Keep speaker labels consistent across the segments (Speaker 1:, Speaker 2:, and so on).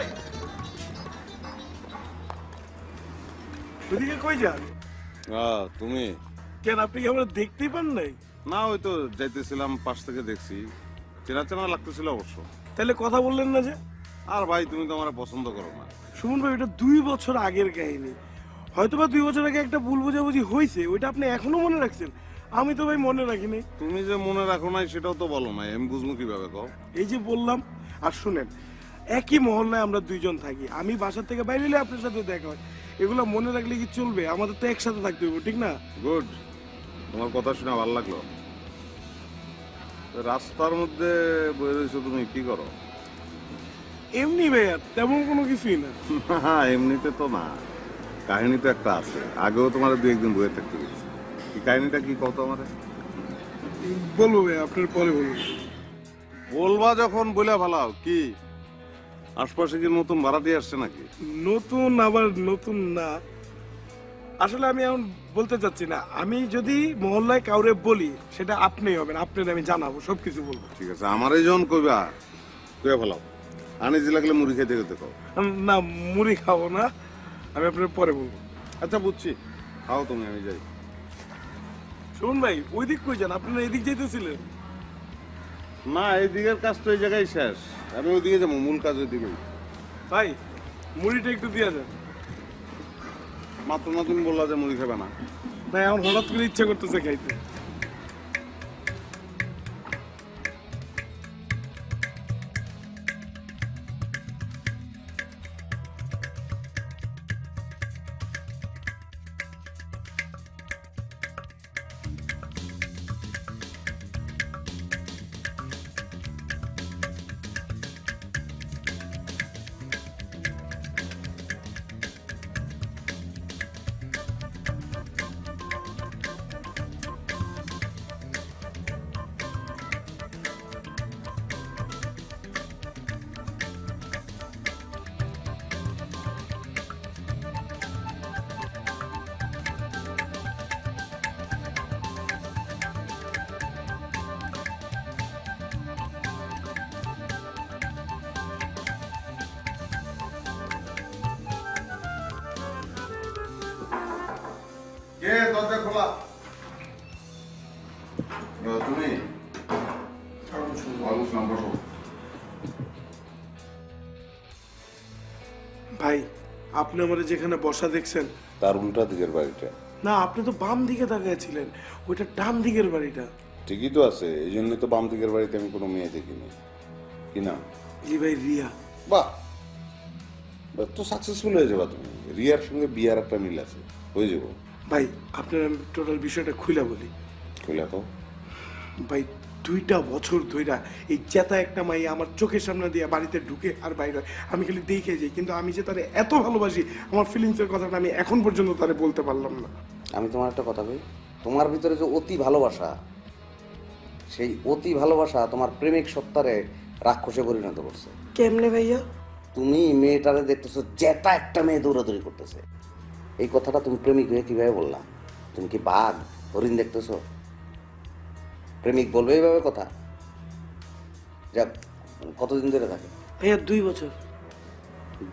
Speaker 1: ভাই ওদিকে কই যান?
Speaker 2: তুমি
Speaker 1: কেন আপনি কি আমরা দেখতেই পান নাই?
Speaker 2: না, ওই তো যাইতেছিলাম, পাশ থেকে দেখছি, চেনা চেনা লাগতেছিল অবশ্য।
Speaker 1: তাহলে কথা বললেন না যে?
Speaker 2: আর ভাই, তুমি তো আমার পছন্দ করো না।
Speaker 1: সুমন ভাই, ওটা 2 বছর আগের কাহিনী। হয়তোবা 2 বছর আগে একটা ভুল বোঝাবুঝি হয়েছে, ওইটা আপনি এখনো মনে রাখছেন। আমি তো ভাই মনে রাখি নাই।
Speaker 2: তুমি যে মনে রাখো নাই সেটাও তো বলো নাই, আমি বুঝবো কিভাবে কও?
Speaker 1: এই যে বললাম। আর শুনেন, একই মহল্লায় আমরা 2 জন থাকি, আমি বাসা থেকে বাইরে এলে আপনার সাথে দেখা হয়। এগুলো মনে রাখলে কি চলবে? আমাদের তো একসাথে থাকতে হবে, ঠিক না?
Speaker 2: গুড, তোমার কথা শুনে ভালো লাগলো। রাস্তার মধ্যে বয়ে রয়েছো, তুমি কি করো?
Speaker 1: এমনি ভাইয়া, তেমন কোনো কিছুই না।
Speaker 2: না, এমনিতে তো না, কাহিনী তো একটা আছে। আগেও তোমার 2-1 দিন বয়ে থাকতে গেছি। কি কাহিনীটা, কি কত আমাদের?
Speaker 1: বলবো ভাইয়া, আপনার পরে বলবো।
Speaker 2: বলবা যখন বলে ভালাও। কি আশপাশে কি নতুন ভাড়াটি আসছে নাকি?
Speaker 1: নতুন আবার নতুন না, আসলে আমি এখন বলতে চাচ্ছি না। আমি যদি মহল্লায় কাউরে বলি, সেটা আপনিই হবেন, আপনার আমি জানাবো, সবকিছু বলবো।
Speaker 2: ঠিক আছে, আমার এই জন কইবা, কইয়া ভালাও। আনিজি লাগলে মুড়ি খেতে খেতে খাও।
Speaker 1: না, মুড়ি খাবো না, আমি আপনার পরে বলবো।
Speaker 2: আচ্ছা বুঝছি, খাও তুমি, আমি যাই।
Speaker 1: শুনুন ভাই, ওই দিক কই যান? আপনারা এদিক যেতেছিলেন?
Speaker 2: না, এই দিকের কাজ তো এই জায়গায় শেষ, আমি ওইদিকে যাবো, মূল কাজ ওইদিকে।
Speaker 1: ভাই, মুড়িটা একটু দিয়ে যান।
Speaker 2: মাত্র না তুমি বললা যে মুড়ি খাবে না।
Speaker 1: ভাই, আমার হঠাৎ করে ইচ্ছা করতেছে খাইতে।
Speaker 2: কে দরজা খোলা? তুমি?
Speaker 1: ভাই, আপনি আমার যেখানে বসা দেখছেন,
Speaker 2: তার উল্টা দিকের বাড়িটা।
Speaker 1: না, আপনি তো বাম দিকে তাকিয়েছিলেন, ওইটা ডান দিকের বাড়িটা।
Speaker 2: ঠিকই তো আছে, এই জন্য তো বাম দিকের বাড়িতে আমি কোনো মেয়ে দেখিনি। কি না?
Speaker 1: জি ভাই, রিয়া।
Speaker 2: বাহ, তো সাকসেসফুল হয়ে যাবা তুমি। রিয়ার সঙ্গে বিয়ার একটা মিল আছে, হয়ে যাবো।
Speaker 1: ভাই, আপনার আমি টোটাল বিষয়টা খুলে বলি।
Speaker 2: খুলে তো
Speaker 1: ভাই, 2টা বছর ধইরা এই চেতা একটা মাই আমার চোখের সামনে দিয়ে বাড়িতে ঢুকে আর বাইরে হয়। আমি খালি দেখে যাই, কিন্তু আমি যে তারে এত ভালোবাসি, আমার ফিলিংসের কথাটা আমি এখন পর্যন্ত তারে বলতে পারলাম না।
Speaker 3: আমি তোমার একটা কথা বলি, তোমার ভিতরে যে অতি ভালোবাসা, সেই অতি ভালোবাসা তোমার প্রেমিক সত্তারে রাক্ষসে পরিণত করছে।
Speaker 1: কেমনে ভাইয়া?
Speaker 3: তুমি মেয়েটারে দেখতেছো, জেতা একটা মেয়ে দৌড়াদৌড়ি করতেছে, এই কথাটা তুমি প্রেমিক হয়ে কিভাবে বললা? তুমি কি বাঘ হরিণ দেখতেছো? প্রেমিক বলবে এইভাবে কথা? যাক, কতদিন ধরে থাকে?
Speaker 4: ভাইয়া 2 বছর।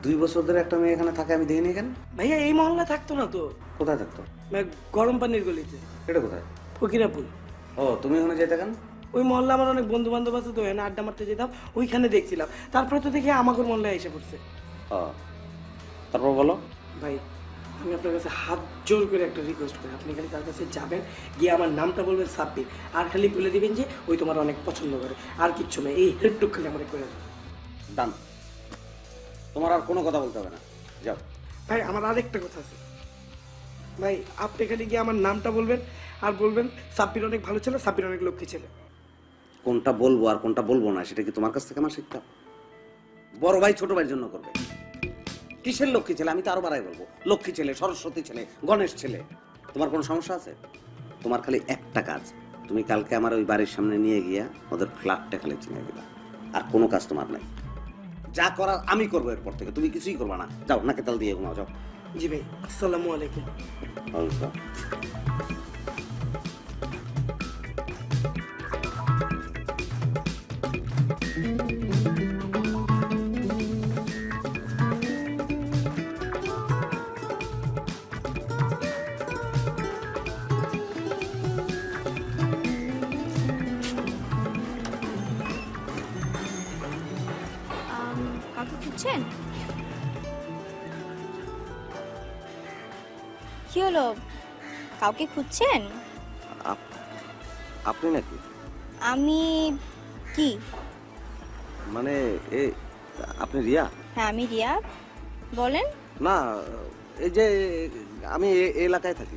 Speaker 3: 2 বছর ধরে একটা মেয়ে এখানে থাকে, আমি দেখিনি কেন?
Speaker 4: ভাইয়া এই মহল্লায় থাকতো না তো,
Speaker 3: কোথায় থাকতো?
Speaker 4: গরম পানির গলিতে,
Speaker 3: এটা কোথায়?
Speaker 4: ফকিরাপুর।
Speaker 3: ও, তুমি ওখানে যেতে কেন?
Speaker 4: ওই মহল্লা আমার অনেক বন্ধু বান্ধব আছে তো, এখানে আড্ডা মারতে যেতাম, ওইখানে দেখছিলাম। তারপরে তো দেখি আমাকে মহল্লায় এসে পড়ছে।
Speaker 3: ও, তারপর বলো।
Speaker 4: ভাই, আমি আপনার কাছে হাত জোর করে একটা রিকোয়েস্ট করি, আপনি খালি তার কাছে যাবেন, গিয়ে আমার নামটা বলবেন সাব্বির, আর খালি বলে দিবেন যে ওই তোমার অনেক পছন্দ করে, আর কিচ্ছু না। এই হেল্পটুক খালি আমার করে দেবেন।
Speaker 3: ডান, তোমার আর কোনো কথা বলতে হবে না, যাও।
Speaker 4: ভাই, আমার আরেকটা কথা আছে। ভাই, আপনি খালি গিয়ে আমার নামটা বলবেন, আর বলবেন সাব্বির অনেক ভালো ছেলে, সাব্বির অনেক লক্ষ্মী ছেলে।
Speaker 3: কোনটা বলবো আর কোনটা বলবো না সেটা কি তোমার কাছ থেকে আমার শিখতাম? বড় ভাই ছোট ভাইয়ের জন্য করবে। কিসের লক্ষ্মী ছেলে? আমি তো আরো বাড়াই বলবো, লক্ষ্মী ছেলে, সরস্বতী ছেলে, গণেশ ছেলে। তোমার কোনো সমস্যা আছে? তোমার খালি একটা কাজ, তুমি কালকে আমার ওই বাড়ির সামনে নিয়ে গিয়া ওদের ফ্ল্যাটটা খালি চিনে দিবা, আর কোনো কাজ তোমার নাই। যা করার আমি করবো এরপর থেকে, তুমি কিছুই করবা না। যাও, নাকে তাল দিয়ে ঘুমাও, যাও।
Speaker 4: জি ভাই, আসসালামু আলাইকুম।
Speaker 3: আচ্ছা।
Speaker 5: খুঁজছেন? কি হলো, কাউকে খুঁজছেন?
Speaker 3: আপনি নাকি?
Speaker 5: আমি কি?
Speaker 3: মানে আপনি রিয়া?
Speaker 5: হ্যাঁ আমি রিয়া, বলেন।
Speaker 3: না, এই যে আমি এই এলাকায় থাকি,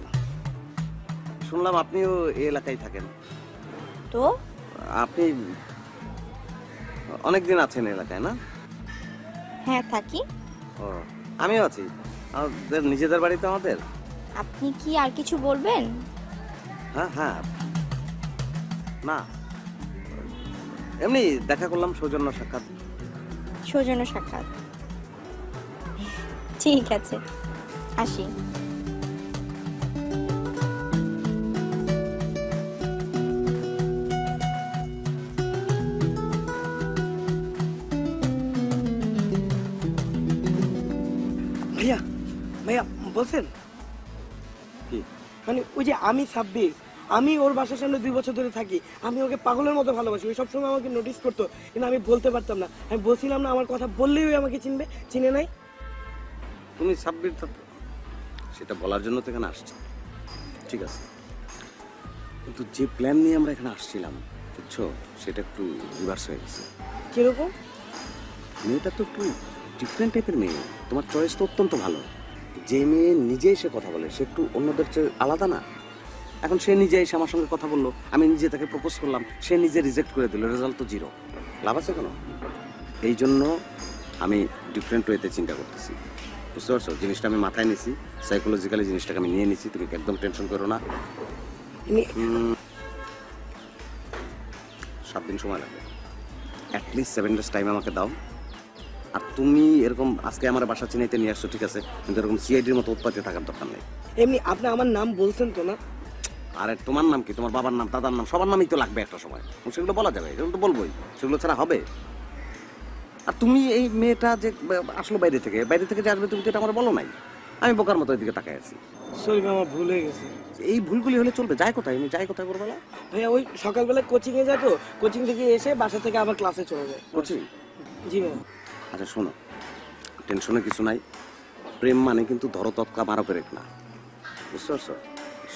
Speaker 3: শুনলাম আপনিও এই এলাকায় থাকেন।
Speaker 5: তো
Speaker 3: আপনি অনেকদিন আছেন এই এলাকায়, না?
Speaker 5: হ্যাঁ থাকি।
Speaker 3: ও, আমিও আছি। আমাদের নিজেদের বাড়িতে আমাদের।
Speaker 5: আপনি কি আর কিছু বলবেন?
Speaker 3: হ্যাঁ হ্যাঁ, না এমনি দেখা করলাম, সৌজন্য সাক্ষাৎ।
Speaker 5: সৌজন্য সাক্ষাৎ, ঠিক আছে, আসি।
Speaker 4: ভাইয়া ভাইয়া বলছেন
Speaker 3: কি?
Speaker 4: মানে ওই যে আমি সাব্বির, আমি ওর বাসার সামনে 2 বছর ধরে থাকি, আমি ওকে পাগলের মতো ভালোবাসি, ওই সবসময় আমাকে নোটিস করতো, কিন্তু আমি বলতে পারতাম না। আমি বলছিলাম না আমার কথা বললেই ওই আমাকে চিনবে, চিনে নাই।
Speaker 3: তুমি সাব্বির সেটা বলার জন্য তো এখানে আসছি, ঠিক আছে, কিন্তু যে প্ল্যান নিয়ে আমরা এখানে আসছিলাম, বুঝছো, সেটা একটু রিভার্স হয়ে গেছে।
Speaker 4: কিরকম?
Speaker 3: মেয়েটা তো একটু ডিফারেন্ট টাইপের মেয়ে, তোমার চয়েস তো অত্যন্ত ভালো। যে মেয়ে নিজে এসে কথা বলে সে একটু অন্যদের চেয়ে আলাদা না? এখন সে নিজে এসে আমার সঙ্গে কথা বললো, আমি নিজে তাকে প্রপোজ করলাম, সে নিজে রিজেক্ট করে দিল, রেজাল্ট তো 0। লাভ আছে কোনো? এই জন্য আমি ডিফারেন্ট ওয়েতে চিন্তা করতেছি, বুঝতে পারছো? জিনিসটা আমি মাথায় নিছি, সাইকোলজিক্যালি জিনিসটাকে আমি নিয়ে নিছি, তুমি একদম টেনশন করো না। 7 দিন সময় লাগবে, অ্যাটলিস্ট 7 ডেজ টাইম আমাকে দাও। আর তুমি এরকম আজকে আমার বাসা চিনাইতে নিয়ে আসছো, ঠিক আছে, কিন্তু এরকম সিআইডির মতো উৎপাতে থাকার দরকার নেই।
Speaker 4: এমনি আপনি আমার নাম বলছেন তো না?
Speaker 3: আরে তোমার নাম কি? তোমার বাবার নাম, দাদার নাম, সবার নামই তো লাগবে একটা সময়, সেগুলো বলা যাবে, সেগুলো তো বলবোই, সেগুলো ছাড়া হবে? আর তুমি এই মেয়েটা যে আসলো বাইরে থেকে যে আসবে, তুমি তো এটা আমার বলো নাই। আমি বোকার মতো এদিকে তাকাই আছি।
Speaker 4: সরি আমার ভুল হয়ে গেছে।
Speaker 3: এই ভুলগুলি হলে চলবে? যাই কোথায় আমি, যাই কোথায় করবে?
Speaker 4: ভাইয়া ওই সকালবেলা কোচিং এ যায়, তো কোচিং থেকে এসে বাসা থেকে আবার ক্লাসে চলে যায়।
Speaker 3: কোচিং?
Speaker 4: জি ভাইয়া।
Speaker 3: আচ্ছা শোনো, টেনশনে কিছু নাই, প্রেম মানে কিন্তু ধরো তৎকা মারো পেরেক না, বুঝতে পারছো?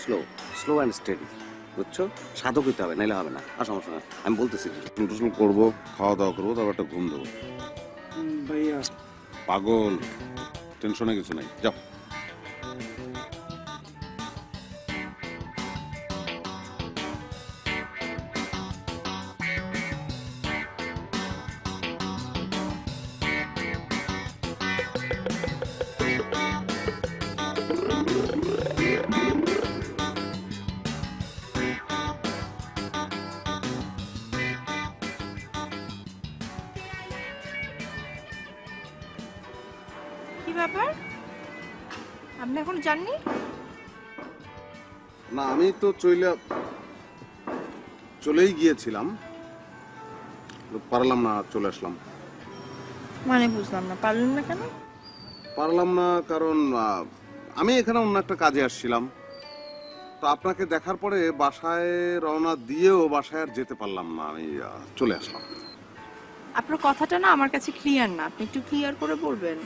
Speaker 3: স্লো স্লো অ্যান্ড স্টেডি, বুঝছো? সাধক হইতে হবে, নাইলে হবে না। আর সমস্যা না, আমি বলতেছি।
Speaker 2: টুসুল করবো, খাওয়া দাওয়া করবো, তারপর একটা ঘুম দেবো।
Speaker 4: ভাইয়া
Speaker 2: পাগল, টেনশনে কিছু নাই, যাও।
Speaker 6: কি ব্যাপার, আপনি এখন জাননি?
Speaker 2: না, আমি তো চলেই গিয়েছিলাম, পারলাম না, চলে আসলাম।
Speaker 6: মানে বুঝলাম না, পারলেন না কেন?
Speaker 2: পারলাম না কারণ আমি এখানে অন্য একটা কাজে আসছিলাম, তো আপনাকে দেখার পরে বাসায় রওনা দিয়েও বাসায় আর যেতে পারলাম না, আমি চলে আসলাম।
Speaker 6: আপনার কথাটা না আমার কাছে ক্লিয়ার না, আপনি একটু ক্লিয়ার করে বলবেন।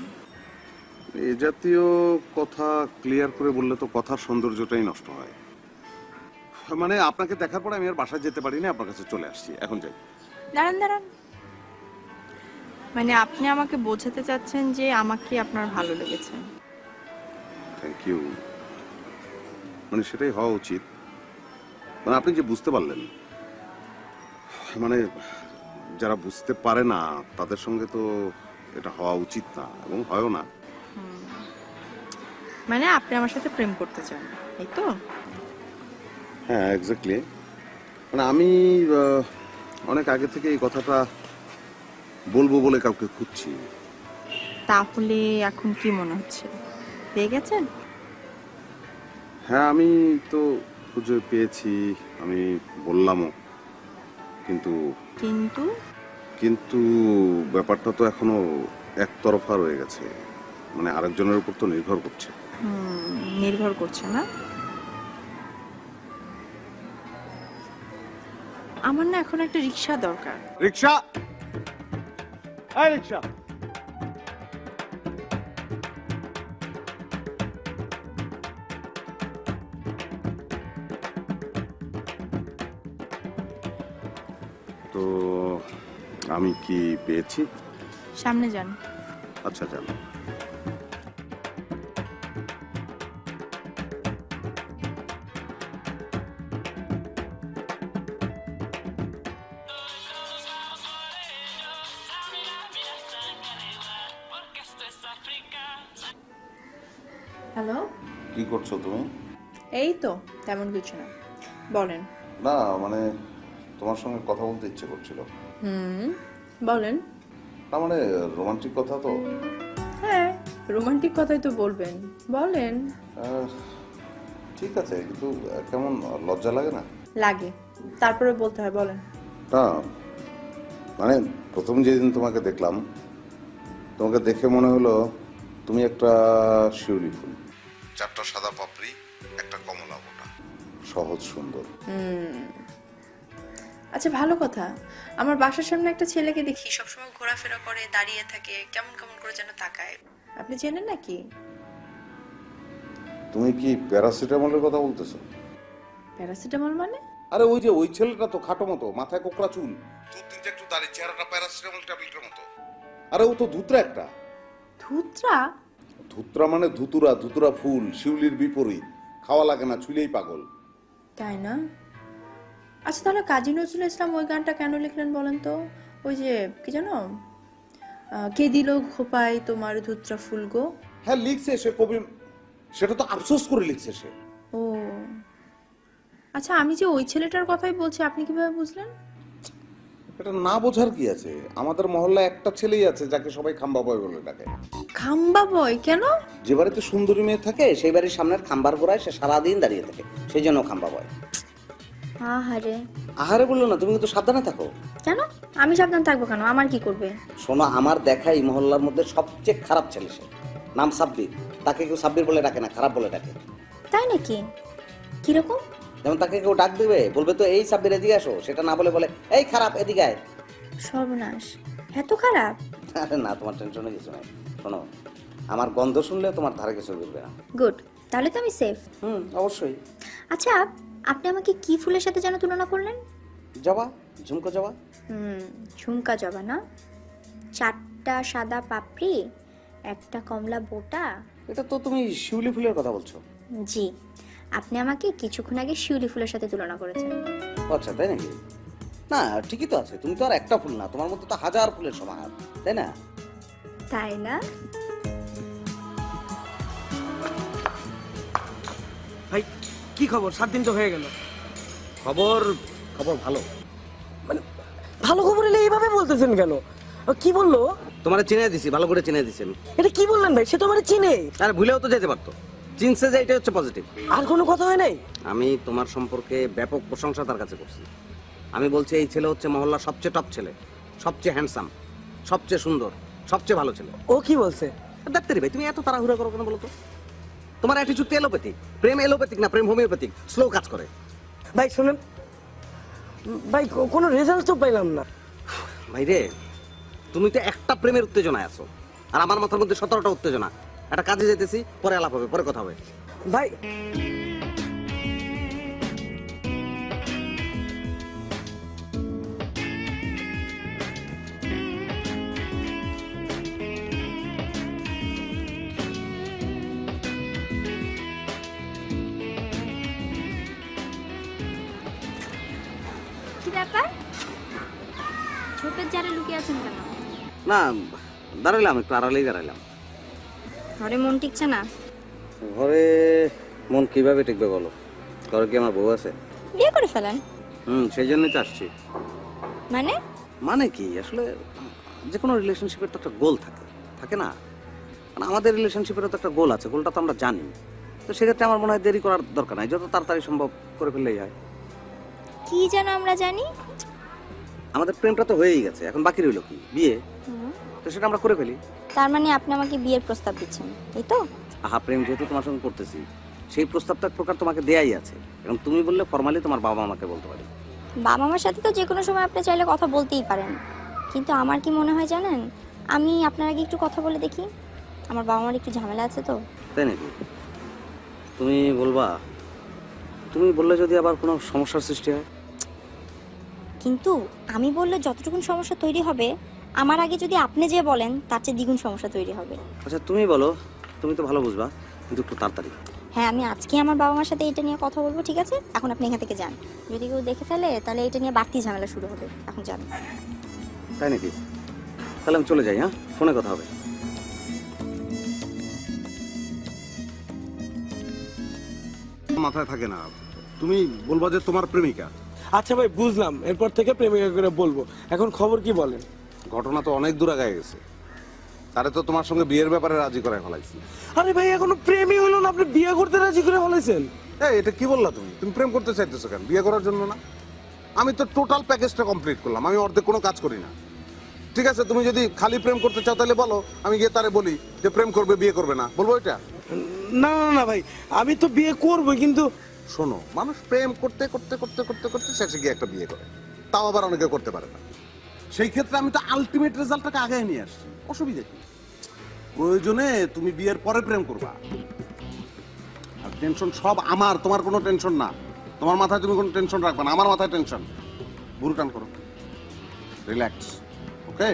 Speaker 2: এ জাতীয় কথা ক্লিয়ার করে বললে তো কথার সৌন্দর্যটাই নষ্ট হয়। মানে আপনাকে দেখার পরে আমি আর বাসায় যেতে পারিনি, আপনার কাছে চলে আসছি, এখন যাই।
Speaker 6: দাঁড়ান দাঁড়ান, মানে আপনি আমাকে বোঝাতে চাচ্ছেন যে আমাকে আপনার ভালো লেগেছে?
Speaker 2: থ্যাংক ইউ, মানে সেটাই হওয়া উচিত। মানে আপনি যে বুঝতে পারলেন, মানে যারা বুঝতে পারে না তাদের সঙ্গে তো এটা হওয়া উচিত না, এবং হয়ও না।
Speaker 6: মানে আপনি আমার সাথে প্রেম করতে চান, এই তো?
Speaker 2: হ্যাঁ এক্স্যাক্টলি, মানে আমি অনেক আগে থেকে এই কথাটা বলবো বলে কাউকে খুঁজছি।
Speaker 6: তাহলে এখন কি মনে হচ্ছে, পেয়ে গেছেন?
Speaker 2: হ্যাঁ আমি তো খুঁজে পেয়েছি, আমি বললামও, কিন্তু
Speaker 6: কিন্তু
Speaker 2: কিন্তু ব্যাপারটা তো এখনো একতরফা রয়ে গেছে, মানে আরেকজনের উপর তো নির্ভর করছে।
Speaker 6: নির্ভর করছে না? আমার না এখন একটা রিক্সা দরকার।
Speaker 2: রিক্সা, এই রিক্সা, তো আমি কি পেয়েছি?
Speaker 6: সামনে যান।
Speaker 2: আচ্ছা যান।
Speaker 6: হ্যালো।
Speaker 2: কি করছো তুমি?
Speaker 6: এই তো তেমন কিছু না, বলেন।
Speaker 2: না মানে তোমার সঙ্গে কথা বলতে ইচ্ছে করছিল।
Speaker 6: বলেন।
Speaker 2: না মানে রোমান্টিক কথা তো।
Speaker 6: হ্যাঁ, রোমান্টিক কথাই তো বলবেন, বলেন।
Speaker 2: ঠিক আছে, কিন্তু কেমন লজ্জা লাগে না?
Speaker 6: লাগে, তারপরে বলতে হয়, বলেন।
Speaker 2: না মানে প্রথম যেদিন তোমাকে দেখলাম, তোমাকে দেখে মনে হলো তুমি একটা শিউলি ফুল, 4টা সাদা পাপড়ি, একটা কমলা বোটা, সহজ সুন্দর।
Speaker 6: আচ্ছা, ভালো কথা। আমার বাসার সামনে একটা ছেলেকে দেখি সবসময় ঘোরাফেরা করে, দাঁড়িয়ে থাকে, কেমন কেমন করে যেন তাকায়। আপনি চেনেন নাকি?
Speaker 2: তুমি কি প্যারাসিটামলের কথা বলতেছো?
Speaker 6: প্যারাসিটামল মানে?
Speaker 2: আরে ওই যে ওই ছেলেটা তো খাটো মতো, মাথায় কোকড়া চুল, দুধ একটু দাঁড়িয়ে, চেহারাটা প্যারাসিটামল ট্যাবলেটের মতো। আরে ও তো ধুতরা একটা।
Speaker 6: ধুতরা?
Speaker 2: ধুতরা মানে ধুতুরা, ধুতুরা ফুল, শিউলির বিপরীত, খাওয়া লাগে না, ছুলেই পাগল।
Speaker 6: তাই না? আচ্ছা, তাহলে কাজী নজরুল ইসলাম ওই গানটা কেন লিখলেন বলেন তো? ওই যে কি জানো, কে দিল খোপায় তোমার ধুতরা ফুল গো।
Speaker 2: হ্যাঁ লিখছে সে, কবি, সেটা তো আফসোস করে লিখছে সে।
Speaker 6: ও আচ্ছা, আমি যে ওই ছেলেটার কথাই বলছি, আপনি কিভাবে বুঝলেন?
Speaker 2: এটা না বোঝার কি আছে? আমাদের মহল্লায় একটা ছেলেই আছে যাকে সবাই খাম্বা বয় বলে ডাকে।
Speaker 6: খাম্বা বয় কেন?
Speaker 2: যে বাড়িতে সুন্দরী মেয়ে থাকে,
Speaker 3: থাকে সেই বাড়ির সামনের খাম্বার গোড়ায় সে সারাদিন দাঁড়িয়ে থাকে, সেই জন্য খাম্বা বয়।
Speaker 5: আহারে।
Speaker 3: আহারে বললো না, তুমি কিন্তু সাবধানে থাকো।
Speaker 5: কেন? আমি সাবধান থাকবো কেন? আমার কি করবে?
Speaker 3: শোনো, আমার দেখা এই মহল্লার মধ্যে সবচেয়ে খারাপ ছেলে সে, নাম সাব্বির। তাকে কেউ সাব্বির বলে ডাকে না, খারাপ বলে ডাকে।
Speaker 5: তাই নাকি? কিরকম?
Speaker 3: যেমন তাকে কেউ ডাক দেবে, বলবে তো এই সাব্বির এদিকে আসো, সেটা না বলে বলে এই খারাপ এদিকে আয়।
Speaker 5: সর্বনাশ, এত খারাপ?
Speaker 3: আরে না, তোমার টেনশনে কিছু নাই। শোনো, আমার গন্ধ শুনলে তোমার ধারে কিছু করবে না।
Speaker 5: গুড, তাহলে তো আমি সেফ।
Speaker 3: অবশ্যই।
Speaker 5: আচ্ছা, আপনি আমাকে কি ফুলের সাথে যেন তুলনা করলেন?
Speaker 3: জবা, ঝুমকো জবা।
Speaker 5: ঝুমকা জবা না? 4টা সাদা পাপড়ি, একটা কমলা বোটা।
Speaker 3: এটা তো তুমি শিউলি ফুলের কথা বলছো।
Speaker 5: জি, আপনি আমাকে কিছুক্ষণ আগে শিউলি ফুলের সাথে তুলনা করেছেন।
Speaker 3: আচ্ছা, তাই নাকি? না ঠিকই তো আছে, তুমি তো আর একটা ফুল না, তোমার মধ্যে তো হাজার ফুলের সমাহার, তাই না?
Speaker 5: তাই না?
Speaker 4: ভাই, কি খবর? 7 দিন তো হয়ে গেল।
Speaker 3: খবর খবর ভালো।
Speaker 4: মানে ভালো খবর এলে এইভাবে বলতেছেন কেন? কি বললো?
Speaker 3: তোমার চিনে দিছি, ভালো করে চিনে দিছেন।
Speaker 4: এটা কি বললেন ভাই? সে তো আমার চিনে।
Speaker 3: আর ভুলেও তো যেতে পারতো, চিনছে যে এটা হচ্ছে পজিটিভ।
Speaker 4: আর কোনো কথা হয় নাই?
Speaker 3: আমি তোমার সম্পর্কে ব্যাপক প্রশংসা তার কাছে করছি। আমি বলছি এই ছেলে হচ্ছে মহল্লার সবচেয়ে টপ ছেলে, সবচেয়ে হ্যান্ডসাম, সবচেয়ে সুন্দর, সবচেয়ে ভালো ছেলে।
Speaker 4: ও কি বলছে?
Speaker 3: ডাক্তারি ভাই, তুমি এত তাড়াহুড়া করো কেন বলো তো? তোমার অ্যাটিটিউড তো এলোপ্যাথিক। প্রেম এলোপ্যাথিক না, প্রেম হোমিওপ্যাথিক, স্লো কাজ করে।
Speaker 4: ভাই শুনেন ভাই, কোনো রেজাল্ট তো পাইলাম না।
Speaker 3: ভাই রে, তুমি তো একটা প্রেমের উত্তেজনায় আছো, আর আমার মাথার মধ্যে 17টা উত্তেজনা। একটা কাজে যেতেছি, পরে আলাপ হবে, পরে কথা হবে।
Speaker 4: ভাই
Speaker 5: কি ব্যাপার? ছোটের জারে লুকিয়ে আছেন কেন?
Speaker 3: না, দাঁড়াইলাম, একটু আড়ালেই দাঁড়াইলাম।
Speaker 5: ঘরে মন টিকছে না?
Speaker 3: ঘরে মন কিভাবে টিকবে বলো? ঘরে কি আমার বউ আছে?
Speaker 5: বিয়ে করে ফেলেন।
Speaker 3: সেই জন্যই তো আসছি।
Speaker 5: মানে?
Speaker 3: মানে কি, আসলে যে কোনো রিলেশনশিপের তো একটা গোল থাকে, থাকে না? মানে আমাদের রিলেশনশিপেরও তো একটা গোল আছে, গোলটা তো আমরা জানি। তো সেক্ষেত্রে আমার মনে হয় দেরি করার দরকার নাই, যত তাড়াতাড়ি সম্ভব করে ফেললেই হয়।
Speaker 5: কি যেন আমরা জানি?
Speaker 3: আমাদের প্রেমটা তো হয়েই গেছে, এখন বাকি রইল কি? বিয়ে। তো সেটা আমরা করে ফেলি।
Speaker 5: তার মানে আপনি আমাকে বিয়ের প্রস্তাব দিচ্ছেন, এই তো?
Speaker 3: আহা, প্রেম যেহেতু তোমার সঙ্গে করতেছি, সেই প্রস্তাবটা এক প্রকার তোমাকে দেয়াই আছে। এবং তুমি বললে ফর্মালি তোমার বাবা আমাকে বলতে পারে।
Speaker 5: বাবা মার সাথে তো যে কোনো সময় আপনি চাইলে কথা বলতেই পারেন, কিন্তু আমার কি মনে হয় জানেন, আমি আপনার আগে একটু কথা বলে দেখি। আমার বাবা মার একটু ঝামেলা আছে তো।
Speaker 3: তাই নাকি? তুমি বলবা? তুমি বললে যদি আবার কোনো সমস্যার সৃষ্টি হয়?
Speaker 5: কিন্তু আমি বললে যতটুকুন সমস্যা তৈরি হবে আমার আগে যদি আপনি যে বলেন তার চেয়ে দ্বিগুণ সমস্যা তৈরি হবে।
Speaker 3: আচ্ছা তুমি বলো, তুমি তো ভালো বুঝবা, কিন্তু একটু তাড়াতাড়ি।
Speaker 5: হ্যাঁ, আমি আজকে আমার বাবা মার সাথে এটা নিয়ে কথা বলবো, ঠিক আছে? এখন আপনি এখান থেকে যান, যদি কেউ দেখে ফেলে তাহলে এটা নিয়ে বাড়তি ঝামেলা শুরু হবে। এখন যান।
Speaker 3: তাই নাকি? তাহলে আমি চলে যাই, হ্যাঁ, ফোনে কথা হবে।
Speaker 2: মাথায় থাকে না, তুমি বলবা যে তোমার প্রেমিকা।
Speaker 1: আচ্ছা ভাই, বুঝলাম, এরপর থেকে প্রেমিকা করে বলবো। এখন খবর কি বলেন?
Speaker 2: ঘটনা তো অনেক দূর আগায় গেছে, তারে তো তোমার সঙ্গে বিয়ের ব্যাপারে রাজি করে ফেলাইছি।
Speaker 1: আরে ভাই, এখনো প্রেমই হলো না, আপনি বিয়ে করতে রাজি করে ফেলেছেন?
Speaker 2: এই এটা কি বললা তুমি? তুমি প্রেম করতে চাইতেছো কেন? বিয়ে করার জন্য না? আমি তো টোটাল প্যাকেজটা কমপ্লিট করলাম, আমি অর্ধেক কোনো কাজ করি না। ঠিক আছে, তুমি যদি খালি প্রেম করতে চাও তাহলে বলো, আমি গিয়ে তারে বলি যে প্রেম করবে, বিয়ে করবে না, বলবো এটা?
Speaker 1: না না না ভাই, আমি তো বিয়ে করবো, কিন্তু
Speaker 2: শোনো, মানুষ প্রেম করতে করতে করতে করতে করতে শেষে গিয়ে একটা বিয়ে করে, তাও আবার অনেকে করতে পারে না। সেই ক্ষেত্রে আমি তো আলটিমেট রেজাল্টটাকে আগে নিয়ে আসছি, অসুবিধা কি? প্রয়োজনে তুমি বিয়ের পরে প্রেম করবা। আর টেনশন সব আমার, তোমার কোনো টেনশন না। তোমার মাথায় তুমি কোনো টেনশন রাখবা না, আমার মাথায় টেনশন। বুড়ো টান করো, রিল্যাক্স, ওকে?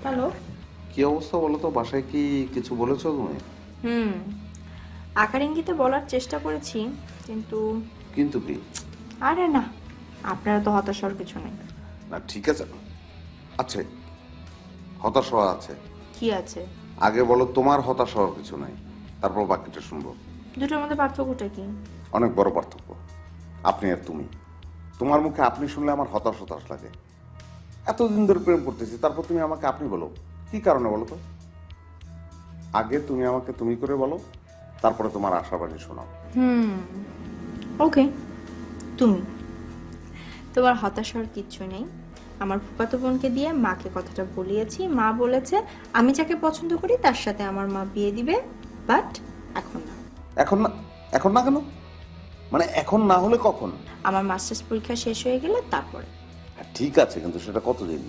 Speaker 6: হ্যালো।
Speaker 2: কি অবস্থা বলো তো? বাসায় কি কিছু বলেছো তুমি?
Speaker 6: আকার ইঙ্গিতে বলার চেষ্টা করেছি, কিন্তু
Speaker 2: কিন্তু কি?
Speaker 6: আরে না, আপনারা তো হতাশার কিছু নেই।
Speaker 2: না ঠিক আছে, আছে, হতাশ হওয়া আছে।
Speaker 6: কি আছে?
Speaker 2: আগে বলো তোমার হতাশ হওয়ার কিছু নাই, তারপর বাকিটা শুনবো।
Speaker 6: দুটোর মধ্যে পার্থক্যটা কি?
Speaker 2: অনেক বড় পার্থক্য। আপনি আর তুমি, তোমার মুখে আপনি শুনলে আমার হতাশ হতাশ লাগে। এতদিন ধরে প্রেম করতেছি, তারপর তুমি আমাকে আপনি বলো, কি কারণে বলো তো? আগে তুমি আমাকে তুমি করে বলো, তারপরে তোমার আশাবাণী শোনাও।
Speaker 6: ওকে, তুমি। তোমার হতাশার কিচ্ছু নেই। আমার ফুফাতো বোনকে দিয়ে মাকে কথাটা বলিয়েছি, মা বলেছে আমি যাকে পছন্দ করি তার সাথে আমার মা বিয়ে দিবে, বাট এখন না।
Speaker 2: এখন না? এখন না কেন? মানে এখন না হলে কখন?
Speaker 6: আমার মাস্টার্স পরীক্ষা শেষ হয়ে গেলে তারপরে।
Speaker 2: হ্যাঁ, ঠিক আছে, কিন্তু সেটা কতদিন?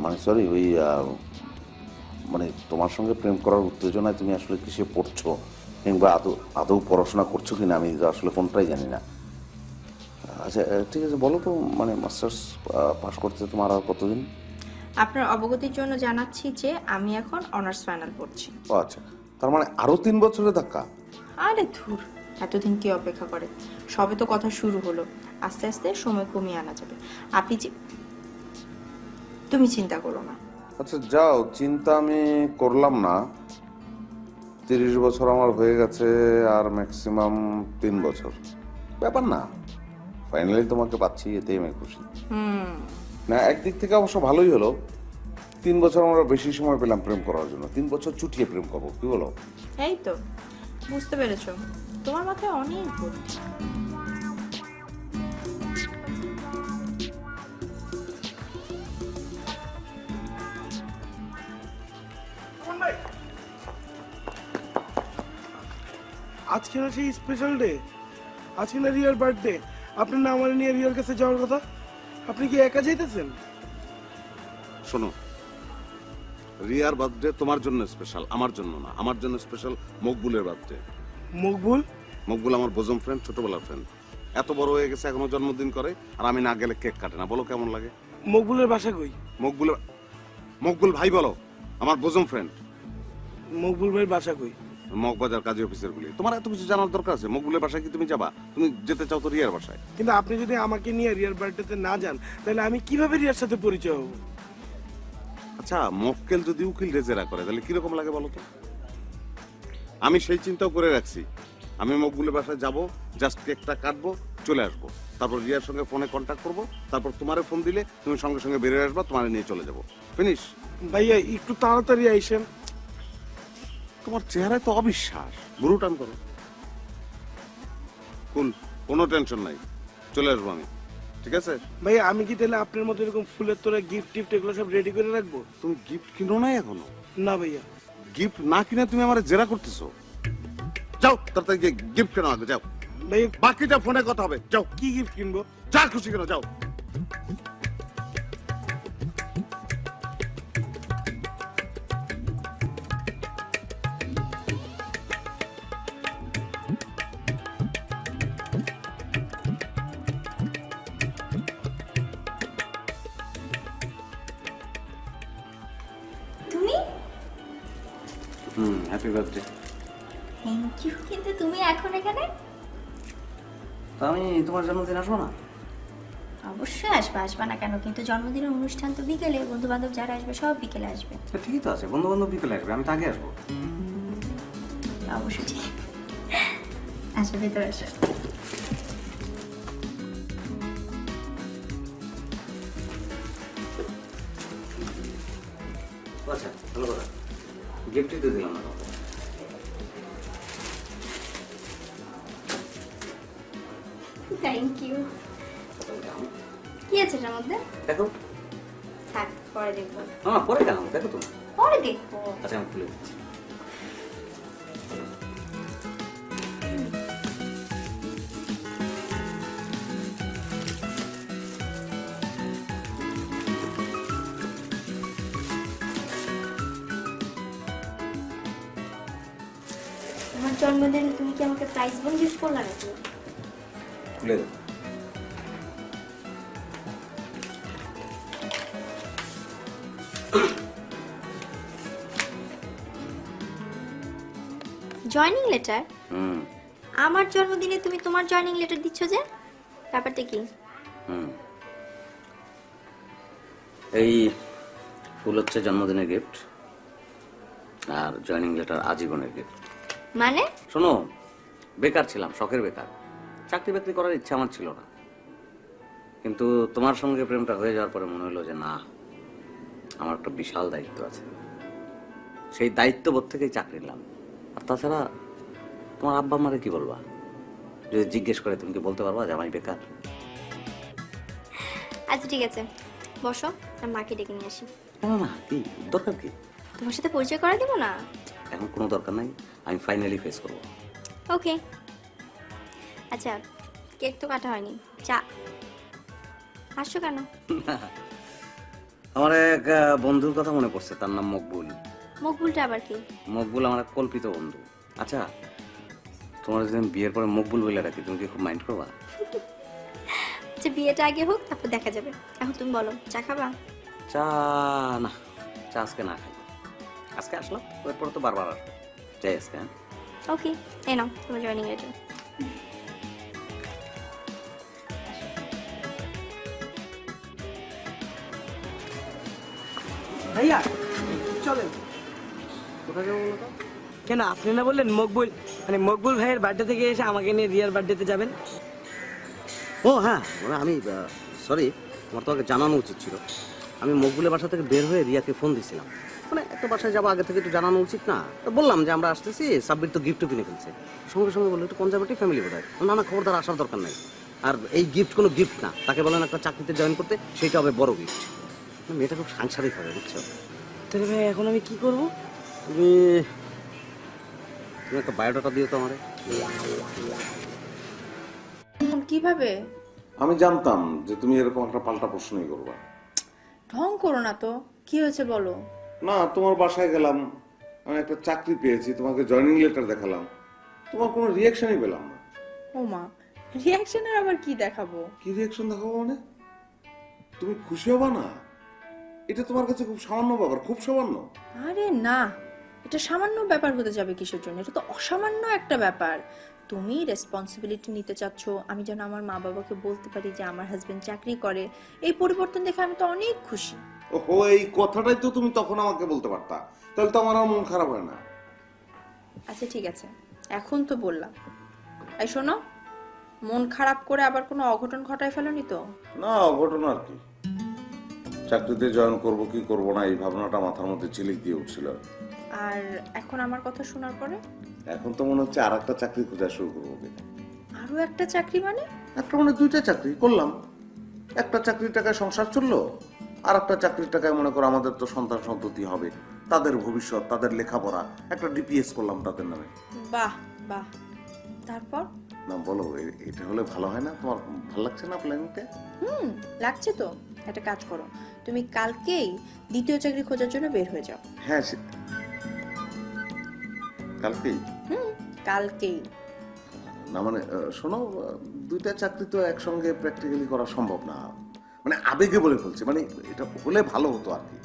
Speaker 2: মানে সরি, ওই মানে তোমার সঙ্গে প্রেম করার উত্তেজনায় তুমি আসলে কিসে পড়ছো, কিংবা আদৌ আদৌ পড়াশোনা করছো কিনা, আমি তো আসলে কোনটাই জানি না। আচ্ছা ঠিক আছে, বলো তো, মানে মাস্টার্স পাস করতে তোমার আর কতদিন?
Speaker 6: আপনার অবগতির জন্য জানাচ্ছি যে আমি এখন অনার্স ফাইনাল পড়ছি।
Speaker 2: ও আচ্ছা, তার মানে আরো 3 বছরের ধাক্কা?
Speaker 6: আরে ধুর, এতদিন কি অপেক্ষা করে? সবে তো কথা শুরু হলো, আস্তে আস্তে সময় কমিয়ে আনা যাবে। আপনি তুমি চিন্তা করো না।
Speaker 2: আচ্ছা যাও, চিন্তা আমি করলাম না। 30 বছর আমার হয়ে গেছে, আর ম্যাক্সিমাম 3 বছর, ব্যাপার না। ফাইনালি তোমাকে পাচ্ছি, এতেই আমি খুশি। না, একদিক থেকে অবশ্য ভালোই হলো। 3 বছর আমরা বেশি সময় পেলাম প্রেম করার জন্য। 3 বছর চুটিয়ে প্রেম করবো, কি বলো?
Speaker 6: এই তো বুঝতে পেরেছো, তোমার মাথায় অনেক বুদ্ধি।
Speaker 1: আজকে না সেই স্পেশাল ডে, আজকে না রিয়ার বার্থডে, আপনার না আমার নিয়ে রিয়ার কাছে যাওয়ার কথা, আপনি কি একা যাইতেছেন?
Speaker 2: শোনো, রিয়ার বার্থডে তোমার জন্য স্পেশাল, আমার জন্য না। আমার জন্য স্পেশাল মকবুলের বার্থডে।
Speaker 1: মকবুল?
Speaker 2: মকবুল আমার বোজম ফ্রেন্ড, ছোটবেলার ফ্রেন্ড। এত বড় হয়ে গেছে, এখনো জন্মদিন করে, আর আমি না গেলে কেক কাটে না। বলো কেমন লাগে?
Speaker 1: মকবুলের বাসা কই?
Speaker 2: মকবুল ভাই বলো, আমার বোজম ফ্রেন্ড।
Speaker 1: মকবুল ভাইয়ের বাসা কই?
Speaker 2: মগবাজার কাজী অফিসের গুলি। তোমার এত কিছু জানার দরকার আছে? মকবুলের বাসায় কি তুমি যাবা? তুমি যেতে চাও তো রিয়ার বাসায়।
Speaker 1: কিন্তু আপনি যদি আমাকে নিয়ে রিয়ার বার্থডেতে না যান, তাহলে আমি কিভাবে রিয়ার সাথে পরিচয় হবো?
Speaker 2: আচ্ছা, মক্কেল যদি উকিল রেজেরা করে তাহলে কিরকম লাগে বলো তো? আমি সেই চিন্তাও করে রাখছি। আমি মকবুলের বাসায় যাব, জাস্ট কেকটা কাটবো, চলে আসবো। তারপর রিয়ার সঙ্গে ফোনে কন্ট্যাক্ট করবো, তারপর তোমারে ফোন দিলে তুমি সঙ্গে সঙ্গে বেরিয়ে আসবা, তোমারে নিয়ে চলে যাবো। ফিনিশ।
Speaker 1: ভাইয়া একটু তাড়াতাড়ি আইসেন।
Speaker 2: তোমার চেহারায় তো অবিশ্বাস। বুড়ো টান করো। কুল, কোনো টেনশন নাই, চলে আসবো আমি, ঠিক আছে?
Speaker 1: ভাইয়া আমি কি তাহলে আপনার মতো এরকম ফুলের তোরা গিফট টিফট এগুলো সব রেডি করে রাখবো?
Speaker 2: তুমি গিফট কিনো নাই এখনো?
Speaker 1: না ভাইয়া।
Speaker 2: গিফট না কিনে তুমি আমার জেরা করতেছো? যাও তাড়াতাড়ি গিয়ে গিফট কেন আগে, যাও।
Speaker 1: ভাইয়া
Speaker 2: বাকিটা ফোনে কথা হবে, যাও।
Speaker 1: কি গিফট কিনবো?
Speaker 2: যা খুশি কেন, যাও।
Speaker 3: Happy birthday.
Speaker 5: থ্যাংক ইউ, কিন্তু তুমি এখন এখানে?
Speaker 3: তো আমি তোমার জন্মদিন আসবো না?
Speaker 5: অবশ্যই আসবে, আসবে না কেন? কিন্তু জন্মদিনের অনুষ্ঠান তো বিকেলে, বন্ধু বান্ধব যারা আসবে সব বিকেলে আসবে।
Speaker 3: তো ঠিকই তো আছে, বন্ধু বান্ধব বিকেলে আসবে, আমি তো আগে আসবো।
Speaker 5: অবশ্যই ঠিক। আসো, ভেতরে আসো।
Speaker 3: আচ্ছা, ভালো কথা, গিফটই তো দিলাম না।
Speaker 5: Thank you. কি আছে এটার মধ্যে?
Speaker 3: দেখো।
Speaker 5: থাক, পরে দেখবো।
Speaker 3: না, পরে কেন, দেখো তো।
Speaker 5: পরে দেখবো।
Speaker 3: আচ্ছা, আমি খুলে দিচ্ছি।
Speaker 5: আমার জন্মদিনে তুমি কি আমাকে প্রাইজ বোন গিফট করলা নাকি?
Speaker 3: খুলে দেবো।
Speaker 5: Joining letter?
Speaker 3: হুম
Speaker 5: আমার জন্মদিনে তুমি তোমার জয়নিং লেটার দিচ্ছ যে, ব্যাপারটা কি?
Speaker 3: হুম এই ফুল হচ্ছে জন্মদিনের গিফট, আর জয়েনিং লেটার আজীবনের গিফট।
Speaker 5: মানে?
Speaker 3: শোনো, বেকার ছিলাম, শখের বেকার, চাকরি বাকরি করার ইচ্ছা আমার ছিল না, কিন্তু তোমার সঙ্গে প্রেমটা হয়ে যাওয়ার পরে মনে হলো যে না, আমার একটা বিশাল দায়িত্ব আছে, সেই দায়িত্ববোধ থেকেই চাকরি নিলাম। আর তাছাড়া তোমার আব্বা আমারে কি বলবা, যদি জিজ্ঞেস করে তুমি কি বলতে পারবা যে আমি বেকার?
Speaker 5: আচ্ছা ঠিক আছে, বসো, আমি মাকে ডেকে নিয়ে আসি।
Speaker 3: না না, কি দরকার কি?
Speaker 5: তোমার সাথে পরিচয় করা দেবো না?
Speaker 3: এখন কোনো দরকার নাই, আমি ফাইনালি ফেস করবো।
Speaker 5: ওকে। আচ্ছা, কেক তো কাটা হয়নি, চা। আসছো কেন?
Speaker 3: আমার এক বন্ধুর কথা মনে পড়ছে, তার নাম মকবুল।
Speaker 5: মকবুলটা আবার কি?
Speaker 3: মকবুল আমার এক কল্পিত বন্ধু। আচ্ছা, তোমার যদি আমি বিয়ের পরে মকবুল বলে রাখি, তুমি কি খুব মাইন্ড করবা?
Speaker 5: আচ্ছা, বিয়েটা আগে হোক, তারপর দেখা যাবে। এখন তুমি বলো, চা খাবা?
Speaker 3: চা না, চা আজকে না খাই, আজকে আসলাম, এরপর তো বারবার আসবো, যাই আজকে। হ্যাঁ
Speaker 5: ওকে, এই নাও তোমার জয়েনিং লেটার।
Speaker 4: ভাইয়া চলেন।
Speaker 3: কোথায় যাবো বলো তো?
Speaker 4: কেন, আপনি না বললেন মকবুল, মানে মকবুল ভাইয়ের বার্থডে থেকে এসে আমাকে নিয়ে রিয়ার বার্থডেতে যাবেন?
Speaker 3: ও হ্যাঁ, মানে আমি সরি, আমার তোমাকে জানানো উচিত ছিল। আমি মকবুলের বাসা থেকে বের হয়ে রিয়াকে ফোন দিয়েছিলাম, মানে একটা বাসায় যাবো, আগে থেকে একটু জানানো উচিত না? তো বললাম যে আমরা আসতেছি, সাব্বির তো গিফটও কিনে ফেলছে। সঙ্গে সঙ্গে বললো একটু কনজারভেটিভ ফ্যামিলি বোধ হয়। না না, খবরদার আসার দরকার নাই, আর এই গিফট কোনো গিফট না, তাকে বলেন একটা চাকরিতে জয়েন করতে, সেটা হবে বড় গিফট। মেয়েটা খুব সাংসারিক হবে, বুঝছো?
Speaker 4: তাহলে ভাই এখন আমি কি করব?
Speaker 3: তুমি তুমি একটা বায়োডাটা দিও তো আমারে।
Speaker 6: কিভাবে?
Speaker 2: আমি জানতাম যে তুমি এরকম একটা পাল্টা প্রশ্নই করবা।
Speaker 6: ঢং করো না তো, কি হয়েছে বলো।
Speaker 2: না, তোমার বাসায় গেলাম, আমি একটা চাকরি পেয়েছি, তোমাকে জয়েনিং লেটার দেখালাম, তোমার কোনো রিয়াকশনই পেলাম না।
Speaker 6: ও মা, রিয়াকশনের আবার কি দেখাবো?
Speaker 2: কি রিয়াকশন দেখাবো মানে? তুমি খুশি হবা না? এটা তোমার কাছে খুব সামান্য ব্যাপার, খুব সামান্য।
Speaker 6: আরে না, এটা সামান্য ব্যাপার হতে যাবে কিসের জন্য? এটা তো অসামান্য একটা ব্যাপার। তুমি রেসপন্সিবিলিটি নিতে চাচ্ছ, আমি যেন আমার মা বাবাকে বলতে পারি যে আমার হাজবেন্ড চাকরি করে, এই পরিবর্তন দেখে আমি তো অনেক খুশি।
Speaker 2: ওহো, এই কথাটাই তো তুমি তখন আমাকে বলতে পারতা, তাহলে তো আমার আর মন খারাপ হয় না।
Speaker 6: আচ্ছা ঠিক আছে, এখন তো বললাম। এই শোনো, মন খারাপ করে আবার কোনো অঘটন ঘটায় ফেলোনি তো?
Speaker 2: না, অঘটন আর কি, চাকরিতে জয়েন করব কি করব না এই ভাবনাটা মাথার মধ্যে ঝিলিক দিয়ে উঠছিল।
Speaker 6: আর এখন আমার কথা শোনার পরে
Speaker 2: এখন তো মনে হচ্ছে আর একটা চাকরি খোঁজা শুরু করবো।
Speaker 6: আরো একটা চাকরি মানে?
Speaker 2: একটা মানে দুইটা চাকরি করলাম, একটা চাকরির টাকায় সংসার চললো, আর একটা চাকরির টাকায় মনে করো আমাদের তো সন্তান সন্ততি হবে, তাদের ভবিষ্যৎ, তাদের লেখাপড়া, একটা ডিপিএস করলাম তাদের নামে।
Speaker 6: বাহ বাহ, তারপর?
Speaker 2: না বলো, এটা হলে ভালো হয় না? তোমার ভালো লাগছে না প্ল্যানিংটা?
Speaker 6: লাগছে তো। একটা কাজ করো, তুমি কালকেই দ্বিতীয় চাকরি খোঁজার জন্য বের হয়ে যাও।
Speaker 2: হ্যাঁ, কালকেই?
Speaker 6: কালকেই।
Speaker 2: না মানে শোনো, দুইটা চাকরি তো একসঙ্গে প্র্যাকটিক্যালি করা সম্ভব না, মানে আবেগে বলে ফেলছে, মানে এটা হলে ভালো হতো আর কি।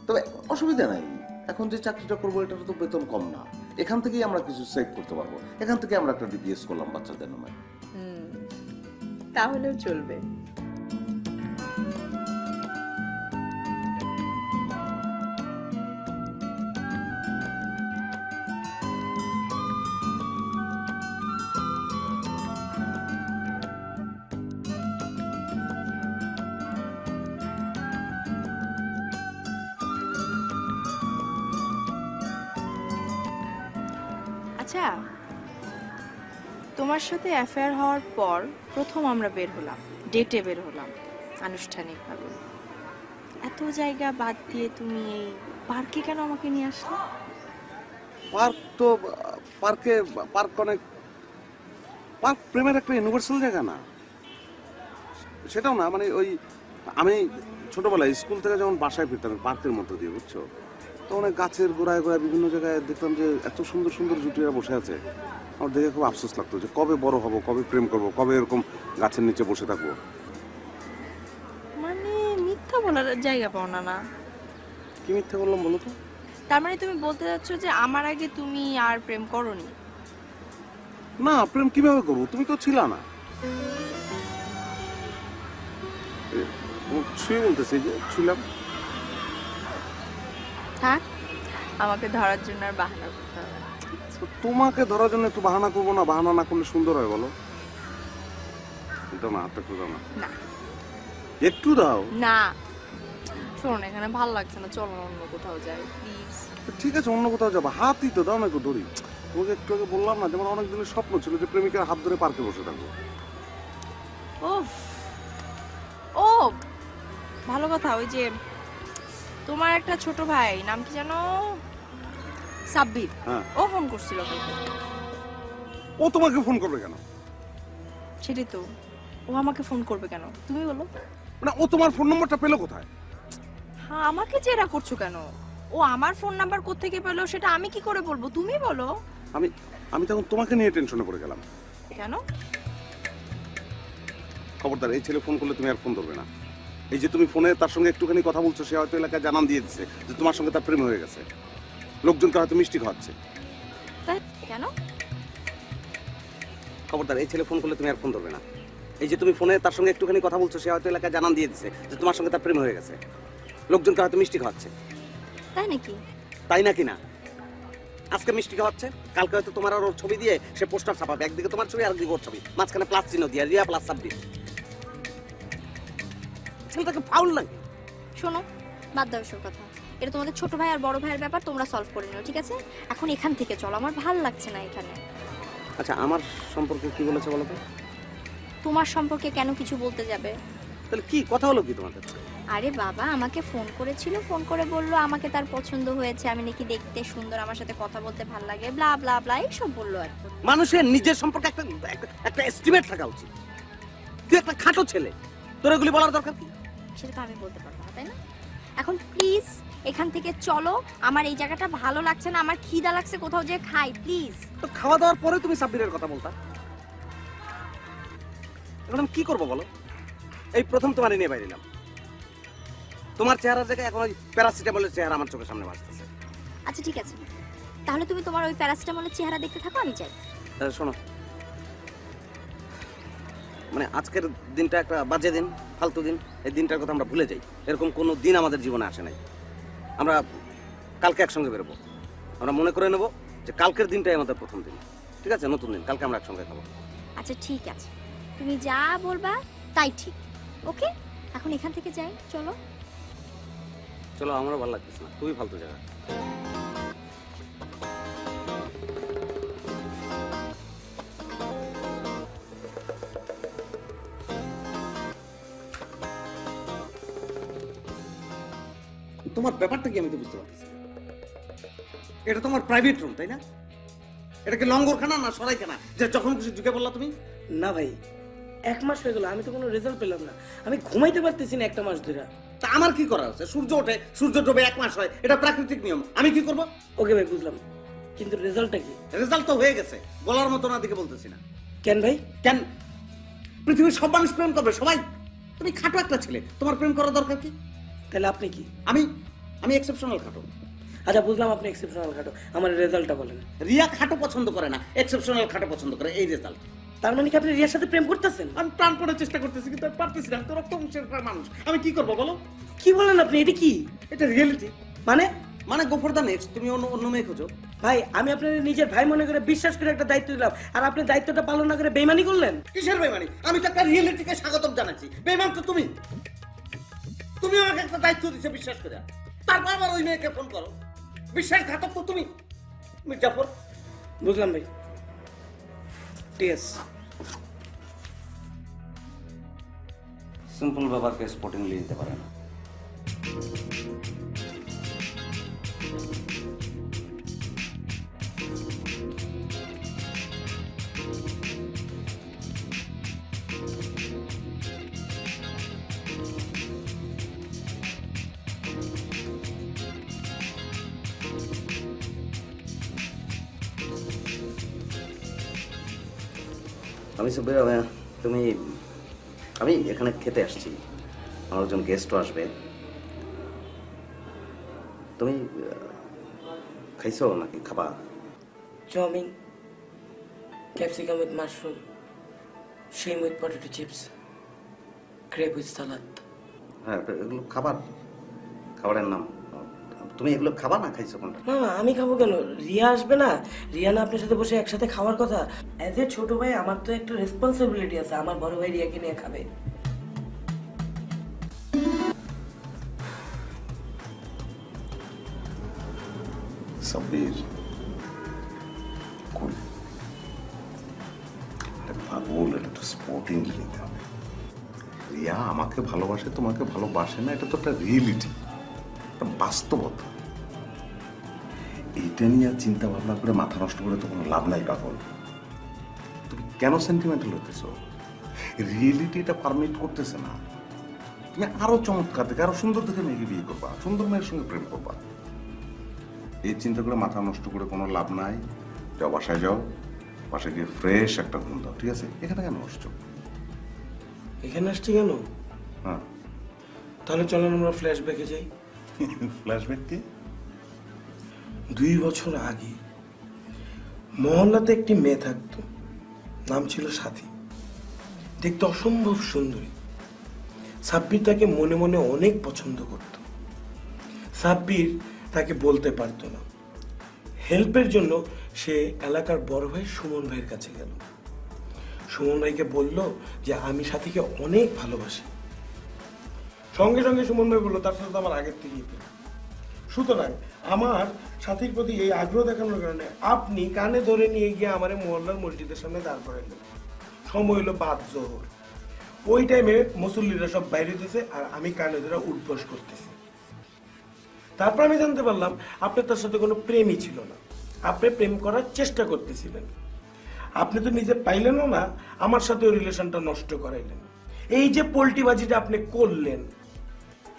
Speaker 2: তবে অসুবিধা নাই, এখন যে চাকরিটা করবো এটার তো বেতন কম না, এখান থেকেই আমরা কিছু সেভ করতে পারবো। এখান থেকে আমরা একটা ডিপিএস করলাম বাচ্চাদের নামে।
Speaker 6: তাহলেও চলবে। আচ্ছা, তোমার সাথে অ্যাফেয়ার হওয়ার পর প্রথম আমরা বের হলাম, ডেটে বের হলাম আনুষ্ঠানিকভাবে। এত জায়গা বাদ দিয়ে তুমি এই পার্কে কেন আমাকে নিয়ে আসলে?
Speaker 2: পার্ক তো পার্ক অনেক, পার্ক প্রেমের একটা ইউনিভার্সাল জায়গা না? সেটাও না, মানে ওই আমি ছোটবেলায় স্কুল থেকে যখন বাসায় ফিরতাম পার্কের মধ্যে দিয়ে, বুঝছো, তো অনেক গাছের গোড়ায় গোড়ায় বিভিন্ন জায়গায় দেখতাম যে এত সুন্দর সুন্দর জুটিরা বসে আছে। আমার দেখে খুব আফসোস লাগতো যে কবে বড় হব, কবে প্রেম করব, কবে এরকম গাছের নিচে বসে থাকবো।
Speaker 6: মানে মিথ্যা বলার জায়গা পাও না না?
Speaker 2: কি মিথ্যে বললাম বলো তো?
Speaker 6: তার মানে তুমি বলতে যাচ্ছ যে আমার আগে তুমি আর প্রেম করোনি?
Speaker 2: না, প্রেম কিভাবে করবো, তুমি তো ছিলা না। ছুঁয়ে বলতেছি যে ছিলাম।
Speaker 6: থাক, আমাকে ধরার জন্য আর বাহানা করতে হবে না।
Speaker 2: তো তোমাকে ধরার জন্য একটু বাহানা করবো না? বাহানা না করলে সুন্দর হয় বলো? দাও না, হাতটা একটু দাও না।
Speaker 6: না
Speaker 2: একটু দাও
Speaker 6: না, শোনো না, এখানে ভালো লাগছে না, চলো না অন্য কোথাও যাই প্লিজ।
Speaker 2: ঠিক আছে, অন্য কোথাও যাবো, হাতই তো দাও না একটু ধরি। তোমাকে একটু আগে বললাম না, যেমন অনেক দিনের স্বপ্ন ছিল যে প্রেমিকার হাত ধরে পার্কে বসে থাকবো।
Speaker 6: ও ভালো কথা, ওই যে তোমার একটা ছোট ভাই, নাম কি জানো, সাব্বির,
Speaker 2: হ্যাঁ।
Speaker 6: ও ফোন করছিল কালকে।
Speaker 2: ও তোমাকে ফোন করবে কেন?
Speaker 6: সেটাই তো, ও আমাকে ফোন করবে কেন তুমি বলো?
Speaker 2: মানে ও তোমার ফোন নম্বরটা পেলো কোথায়?
Speaker 6: হ্যাঁ, আমাকে জেরা করছো কেন? ও আমার ফোন নাম্বার কোত্থেকে পেলো সেটা আমি কি করে বলবো, তুমি বলো।
Speaker 2: আমি তখন তোমাকে নিয়ে টেনশনে পড়ে গেলাম।
Speaker 6: কেন?
Speaker 2: খবরদার, এই ছেলে ফোন করলে তুমি আর ফোন ধরবে না। এই যে তুমি ফোনে তার সঙ্গে একটুখানি কথা বলছো, সে হয়তো এলাকায় জানান দিয়ে দিচ্ছে যে তোমার সঙ্গে তার প্রেম হয়ে গেছে, লোকজনকে হয়তো মিষ্টি খাওয়াচ্ছে।
Speaker 6: তাই কেন?
Speaker 3: খবরদার, এই ছেলে ফোন করলে তুমি আর ফোন ধরবে না। এই যে তুমি ফোনে তার সঙ্গে একটুখানি কথা বলছো, সে হয়তো এলাকায় জানান দিয়ে দিচ্ছে যে তোমার সঙ্গে তার প্রেম হয়ে গেছে, লোকজনকে হয়তো মিষ্টি খাওয়াচ্ছে।
Speaker 6: তাই নাকি?
Speaker 3: তাই নাকি না? আজকে মিষ্টি খাওয়াচ্ছে, কালকে হয়তো তোমার আর ওর ছবি দিয়ে সে পোস্টার ছাপাবে, একদিকে তোমার ছবি আর একদিকে ওর ছবি, মাঝখানে প্লাস চিহ্ন দিয়ে রিয়া প্লাস সাব্বির। ছেলেটাকে ফাউল লাগে।
Speaker 5: শোনো, বাদ দাও এসব কথা। এটা তোমাদের ছোট ভাই আর বড় ভাইয়ের ব্যাপার, তোমরা সলভ করে নিও, ঠিক আছে? এখন এখান থেকে চলো, আমার ভাল লাগছে না এখানে।
Speaker 3: আচ্ছা, আমার সম্পর্কে কি বলেছে বলো তো?
Speaker 5: তোমার সম্পর্কে কেন কিছু বলতে যাবে?
Speaker 3: তাহলে কি কথা হলো কি তোমাদের?
Speaker 5: আরে বাবা, আমাকে ফোন করেছিল, ফোন করে বললো আমাকে তার পছন্দ হয়েছে, আমি নাকি দেখতে সুন্দর, আমার সাথে কথা বলতে ভাল লাগে, ব্লা ব্লা ব্লা এইসব বললো আর কি।
Speaker 3: মানুষের নিজের সম্পর্কে একটা এস্টিমেট থাকা উচিত। তুই একটা খাটো ছেলে, তোর এগুলি বলার দরকার কি?
Speaker 5: সেটা তো আমি বলতে পারবো না, তাই না? এখন প্লিজ এখান থেকে চলো, আমার এই জায়গাটা ভালো লাগছে না, আমার খিদা লাগছে, কোথাও যেয়ে খাই প্লিজ।
Speaker 3: তো খাওয়া দাওয়ার পরে তুমি সাব্বিরের কথা বলতা। এখন আমি কি করবো বলো? এই প্রথম তোমার নিয়ে বাইরে এলাম, তোমার চেহারার জায়গায় এখন ওই প্যারাসিটামলের চেহারা আমার চোখের সামনে ভাসতেছে।
Speaker 5: আচ্ছা ঠিক আছে, তাহলে তুমি তোমার ওই প্যারাসিটামলের চেহারা দেখতে থাকো, আমি যাই।
Speaker 3: শোনো, মানে আজকের দিনটা একটা বাজে দিন, ফালতু দিন, এই দিনটার কথা আমরা ভুলে যাই। এরকম কোনো দিন আমাদের জীবনে আসে নাই। আমরা কালকে একসঙ্গে বেরোবো, আমরা মনে করে নেবো যে কালকের দিনটাই আমাদের প্রথম দিন, ঠিক আছে? নতুন দিন, কালকে আমরা একসঙ্গে খাবো।
Speaker 5: আচ্ছা ঠিক আছে, তুমি যা বলবা তাই ঠিক। ওকে, এখন এখান থেকে যাই, চলো।
Speaker 3: চলো, আমারও ভালো লাগতেছে না, খুবই ফালতু জায়গা। তোমার ব্যাপারটা কি আমি তো বুঝতে পারতেছি। এটা তোমার প্রাইভেট রুম, তাই না? এটা কি লঙ্গরখানা না সরাইখানা যে যখন খুশি ঢুকে বললা তুমি?
Speaker 4: না ভাই, 1 মাস হয়ে গেল, আমি তো কোনো রেজাল্ট পেলাম না, আমি ঘুমাইতে পারতেছি না 1 মাস ধরে।
Speaker 3: তা আমার কি করা আছে? সূর্য ওঠে, সূর্য ডোবে, 1 মাস হয়, এটা প্রাকৃতিক নিয়ম, আমি কি করব?
Speaker 4: ওকে ভাই, বুঝলাম, কিন্তু রেজাল্টটা কি?
Speaker 3: রেজাল্ট তো হয়ে গেছে, বলার মতো না দিকে বলতেছি না।
Speaker 4: কেন ভাই?
Speaker 3: কেন? পৃথিবীর সব মানুষ প্রেম করবে, সবাই। তুমি খাটো একটা ছেলে, তোমার প্রেম করার দরকার কি?
Speaker 4: তাহলে আপনি কি?
Speaker 3: আমি এক্সেপশনাল খাটো।
Speaker 4: আচ্ছা বুঝলাম আপনি এক্সেপশনাল খাটো, আমার রেজাল্টটা বলেন।
Speaker 3: রিয়া খাটো পছন্দ করে না, এক্সেপশনাল খাটো পছন্দ করে, এই রেজাল্ট।
Speaker 4: তার মানে কি আপনি রিয়ার সাথে প্রেম করতেছেন?
Speaker 3: আমি প্রাণপণে চেষ্টা করতেছি কিন্তু আমি পারতেছি না, তো রক্ত মাংসের মানুষ, আমি কি করবো বলো?
Speaker 4: কি বলেন আপনি? এটা কি?
Speaker 3: এটা রিয়েলিটি।
Speaker 4: মানে
Speaker 3: মানে গো ফর দ্য নেক্সট, তুমি অন্য অন্য মেয়ে খোঁজো।
Speaker 4: ভাই আমি আপনার নিজের ভাই মনে করে বিশ্বাস করে একটা দায়িত্ব দিলাম, আর আপনি দায়িত্বটা পালন না করে বেইমানি করলেন।
Speaker 3: কিসের বেইমানি? আমি তো একটা রিয়েলিটিকে স্বাগতম জানাচ্ছি, বেইমান তো তুমি। তুমি আমাকে একটা দায়িত্ব দিচ্ছ বিশ্বাস করে, তারপর আবার ওই মেয়েকে ফোন করো। বিশ্বাসঘাতক তো তুমি, মির্জাফর।
Speaker 4: বুঝলাম ভাই, ঠিক আছে।
Speaker 3: সিম্পল ব্যাপারকে স্পোর্টিংলি নিতে পারে না। আমি সুব্বির, আমি এখানে খেতে আসছি, আমার একজন গেস্টও আসবে। তুমি খাইছো নাকি খাবা?
Speaker 4: চাউমিন, ক্যাপসিকাম উইথ মাশরুম, শিম with potato chips, crepe with salad.
Speaker 3: হ্যাঁ, এগুলো খাবার, খাবারের নাম। তুমি এগুলো খাবা না খাইছো কোনটা?
Speaker 4: না না, আমি খাবো কেন? রিয়া আসবে না? রিয়া না আপনার সাথে বসে একসাথে খাওয়ার কথা? অ্যাজ এ ছোট ভাই আমার তো একটা রেসপন্সিবিলিটি আছে, আমার বড় ভাই রিয়াকে নিয়ে খাবে।
Speaker 2: সাব্বির, কই এটা পাগল, এটা তো স্পোর্টিং নিতে হবে। রিয়া আমাকে ভালোবাসে, তোমাকে ভালোবাসে না, এটা তো একটা রিয়েলিটি, একটা বাস্তবতা। এইটা নিয়ে আর চিন্তা ভাবনা করে মাথা নষ্ট করে তো কোনো লাভ নাই পাগল। তুমি কেন সেন্টিমেন্টাল হতেছ? রিয়েলিটি এটা পারমিট করতেছে না। তুমি আরো চমৎকার দেখে, আরো সুন্দর দেখে মেয়েকে বিয়ে করবা, সুন্দর মেয়ের সঙ্গে প্রেম করবা। এই চিন্তা করে মাথা নষ্ট করে কোনো লাভ নাই। যাও বাসায় যাও, বাসায় গিয়ে ফ্রেশ একটা ঘুম দাও, ঠিক আছে? এখানে কেন আসছো?
Speaker 4: এখানে আসছি কেন?
Speaker 2: হ্যাঁ,
Speaker 4: তাহলে চলেন আমরা ফ্ল্যাশব্যাকে যাই।
Speaker 2: ফ্ল্যাশব্যাক কি?
Speaker 4: 2 বছর আগে মহল্লাতে একটি মেয়ে থাকতো, নাম ছিল সাথী। দেখতে অসম্ভব সুন্দরী। সাব্বির তাকে মনে মনে অনেক পছন্দ করত। সাব্বির তাকে বলতে পারতো না। হেল্পের জন্য সে এলাকার বড় ভাই সুমন ভাইয়ের কাছে গেল। সুমন ভাইকে বলল যে আমি সাথীকে অনেক ভালোবাসি। সঙ্গে সঙ্গে সুমন ভাই বললো তার সাথে তো আমার আগের থেকেই প্রেম। সুতরাং আমার সাথীর প্রতি এই আগ্রহ দেখানোর কারণে আপনি কানে ধরে নিয়ে গিয়ে আমার মহল্লার মসজিদের সামনে দাঁড় করাইলেন। সময় হলো বাদ জোহর। ওই টাইমে মুসল্লিরা সব বাইরে দিতেছে আর আমি কানে ধরে উঠবস করতেছি। তারপর আমি জানতে পারলাম আপনার তার সাথে কোনো প্রেমই ছিল না, আপনি প্রেম করার চেষ্টা করতেছিলেন। আপনি তো নিজে পাইলেনও না, আমার সাথে ওই রিলেশনটা নষ্ট করাইলেন। এই যে পোল্টিবাজিটা আপনি করলেন,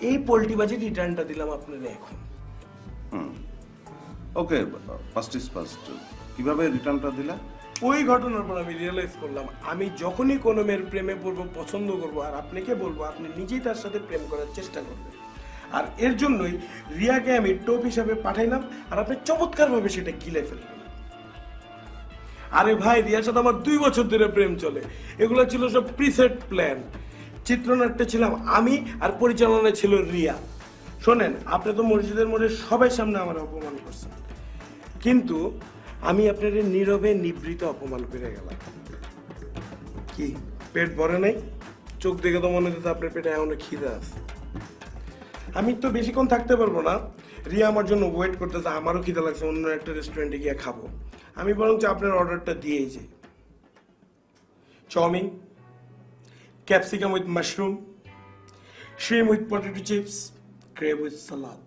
Speaker 4: এই পোল্টিবাজি রিটার্নটা দিলাম আপনার এখন।
Speaker 2: ওকে, ফার্স্ট ইজ ফার্স্ট। কিভাবে রিটার্নটা দিলা?
Speaker 4: ওই ঘটনার পর আমি রিয়েলাইজ করলাম আমি যখনই কোনো মেয়ের প্রেমে পড়বো, পছন্দ করবো, আর আপনাকে বলবো আপনি নিজেই তার সাথে প্রেম করার চেষ্টা করবেন। আর এর জন্যই রিয়াকে আমি টোপ হিসাবে পাঠাইলাম, আর আপনি চমৎকারভাবে সেটা গিলে ফেললেন। আরে ভাই, রিয়ার সাথে আমার 2 বছর ধরে প্রেম চলে। এগুলো ছিল সব প্রিসেট প্ল্যান। চিত্রনাট্যে ছিলাম আমি, আর পরিচালনায় ছিল রিয়া। শোনেন, আপনি তো মসজিদের মোড়ে সবার সামনে আমার অপমান করছেন, কিন্তু আমি আপনার নীরবে নিবৃত অপমান করে গেলাম। কি পেট ভরে নাই? চোখ দেখে তো মনে হচ্ছে আপনার পেটে এমন খিদে আছে। আমি তো বেশিক্ষণ থাকতে পারবো না। রিয়া আমার জন্য ওয়েট করতেছে, আমারও খিদে লাগছে, অন্য একটা রেস্টুরেন্টে গিয়ে খাবো। আমি বরঞ্চ আপনার অর্ডারটা দিয়েই যাই। চাউমিন, ক্যাপসিকাম উইথ মাশরুম, শিম with potato chips, crab with সালাদ।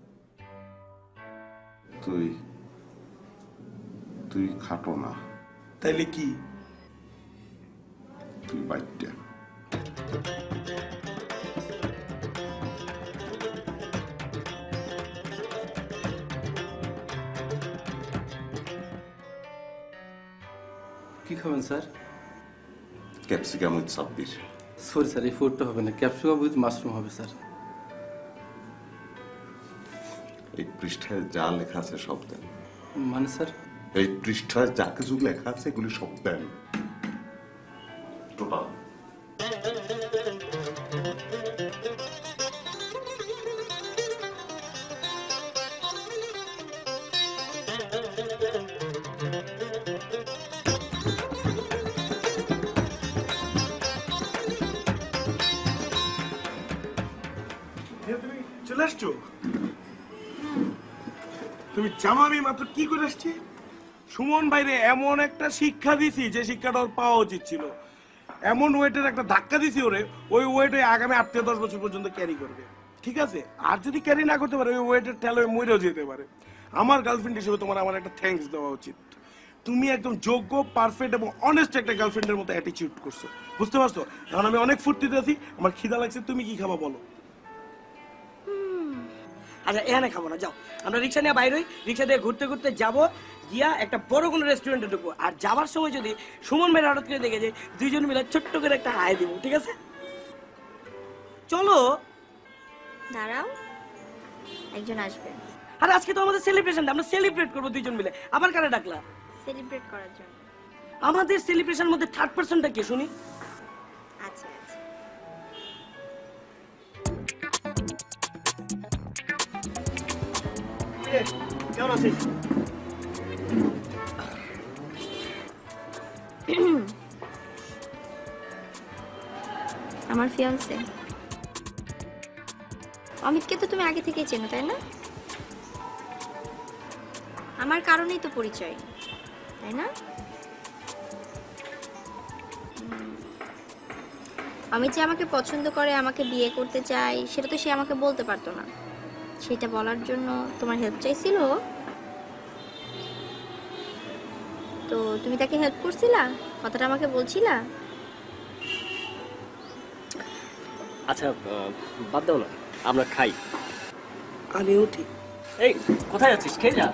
Speaker 2: তুই খাটো না,
Speaker 4: তাইলে কি?
Speaker 2: তুই বাইকটা।
Speaker 7: কি খাবেন sir?
Speaker 2: Capsicum with Sabbir.
Speaker 7: Sorry sir, এই ফুডটা হবে না, ক্যাপসিকাম উইথ মাশরুম হবে স্যার।
Speaker 2: এই পৃষ্ঠায় যা লেখা আছে সব দেন।
Speaker 7: মানে স্যার?
Speaker 2: এই পৃষ্ঠায় যা কিছু লেখা আছে এগুলি সব দেন, টোটাল।
Speaker 1: তুমি চলে আসছো? তুমি জানো আমি মাত্র কি করে আসছি? সুমন ভাইরে এমন একটা শিক্ষা দিছি যে শিক্ষাটা ওর পাওয়া উচিত ছিল। এমন ওয়েটের একটা ধাক্কা দিছি ওরে, ওই ওয়েটে আগামী 8 থেকে 10 বছর পর্যন্ত ক্যারি করবে, ঠিক আছে? আর যদি ক্যারি না করতে পারে ওই ওয়েটের ঠেলে মরেও যেতে পারে। আমার গার্লফ্রেন্ড হিসেবে তোমার আমার একটা থ্যাঙ্কস দেওয়া উচিত। তুমি একদম যোগ্য, পারফেক্ট এবং অনেস্ট একটা গার্লফ্রেন্ডের মতো অ্যাটিটিউড করছো, বুঝতে পারছো? এখন আমি অনেক ফুর্তিতে আছি, আমার খিদা লাগছে, তুমি কি খাবা বলো?
Speaker 8: আচ্ছা এখানে খাবো না, যাও আমরা রিক্সা নিয়ে বাইরে হই, রিক্সা দিয়ে ঘুরতে ঘুরতে যাবো, গিয়া একটা বড় কোনো রেস্টুরেন্টে ঢুকবো। আর যাবার সময় যদি সুমন ভাই হঠাৎ করে দেখে যে দুইজন মিলে ছোট্ট করে একটা হাই দিব, ঠিক আছে? চলো।
Speaker 5: দাঁড়াও, একজন আসবে
Speaker 8: আর আজকে তো আমাদের সেলিব্রেশন, আমরা সেলিব্রেট করবো দুইজন মিলে। আবার কারা ডাকলা?
Speaker 5: সেলিব্রেট করার জন্য।
Speaker 8: আমাদের সেলিব্রেশন মধ্যে থার্ড পার্সনটা কে শুনি?
Speaker 5: আচ্ছা আচ্ছা,
Speaker 8: কেমন আছিস?
Speaker 5: আমার ফিয়ান্সে অমিতকে তো তুমি আগে থেকেই চেনো, তাই না? আমার কারণেই তো পরিচয়, তাই না? অমিত যে আমাকে পছন্দ করে, আমাকে বিয়ে করতে চায়, সেটা তো সে আমাকে বলতে পারতো না। সেটা বলার জন্য তোমার হেল্প চাইছিল। তো তুমি তাকে হেল্প করছিলা, কথাটা আমাকে বলছিলা।
Speaker 7: আচ্ছা বাদ দাও না, আমরা খাই।
Speaker 8: আমি উঠি।
Speaker 7: এই কোথায় যাচ্ছিস? খেয়ে যা।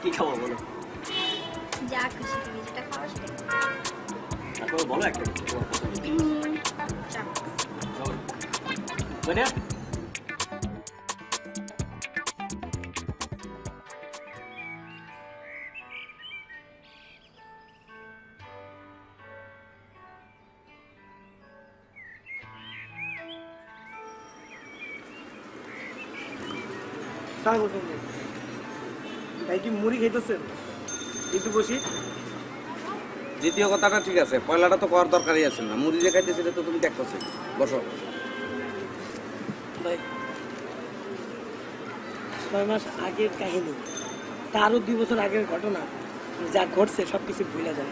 Speaker 7: কি খাবো বলো?
Speaker 5: যা খুশি তুমি যেটা খাও সেটা।
Speaker 7: তারপর বলো একটা কিছু তোমার পছন্দ।
Speaker 5: চা।
Speaker 7: মানে
Speaker 8: ভাই কি মুড়ি খাইতেছেন? একটু বসি।
Speaker 3: দ্বিতীয় কথাটা ঠিক আছে, পয়লাটা তো করার দরকারই আছে না। মুড়ি যে খাইতেছিলে তো তুমি দেখতেছো। বসো।
Speaker 8: ভাই 6 মাস আগের কাহিনী, তারও 2 বছর আগের ঘটনা, যা ঘটছে সবকিছু ভুলে যান।